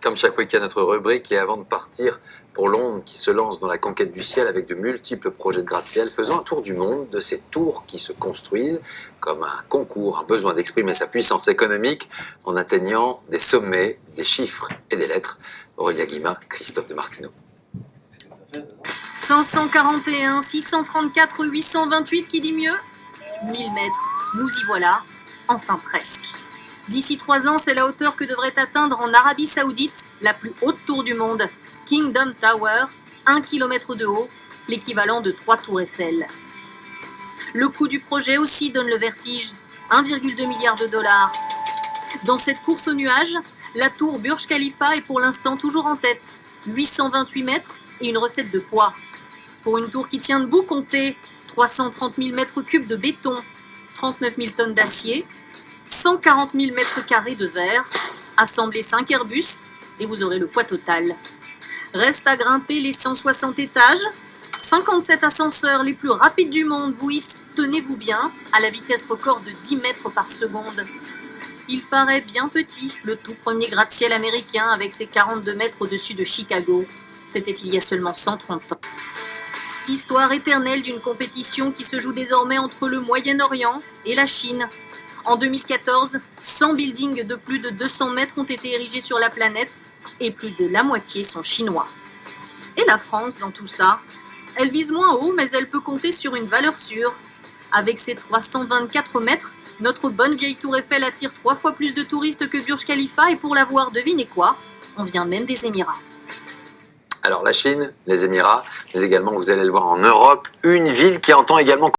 Comme chaque week-end, notre rubrique, et avant de partir pour Londres, qui se lance dans la conquête du ciel avec de multiples projets de gratte-ciel, faisons un tour du monde de ces tours qui se construisent comme un concours, un besoin d'exprimer sa puissance économique en atteignant des sommets, des chiffres et des lettres. Aurélia Guima, Christophe de Martineau. 541, 634, 828, qui dit mieux 1000 mètres, nous y voilà, enfin presque. D'ici 3 ans, c'est la hauteur que devrait atteindre en Arabie Saoudite la plus haute tour du monde, Kingdom Tower, 1 km de haut, l'équivalent de 3 tours Eiffel. Le coût du projet aussi donne le vertige, 1,2 milliard de dollars. Dans cette course aux nuages, la tour Burj Khalifa est pour l'instant toujours en tête, 828 mètres et une recette de poids. Pour une tour qui tient debout, comptez 330 000 mètres cubes de béton, 39 000 tonnes d'acier, 140 000 mètres carrés de verre, assemblez 5 Airbus et vous aurez le poids total. Reste à grimper les 160 étages, 57 ascenseurs les plus rapides du monde vous hissent, tenez-vous bien, à la vitesse record de 10 mètres par seconde. Il paraît bien petit, le tout premier gratte-ciel américain avec ses 42 mètres au-dessus de Chicago. C'était il y a seulement 130 ans. Histoire éternelle d'une compétition qui se joue désormais entre le Moyen-Orient et la Chine. En 2014, 100 buildings de plus de 200 mètres ont été érigés sur la planète et plus de la moitié sont chinois. Et la France dans tout ça? Elle vise moins haut, mais elle peut compter sur une valeur sûre. Avec ses 324 mètres, notre bonne vieille tour Eiffel attire 3 fois plus de touristes que Burj Khalifa et pour la voir, devinez quoi? On vient même des Émirats. Alors la Chine, les Émirats, mais également, vous allez le voir en Europe, une ville qui entend également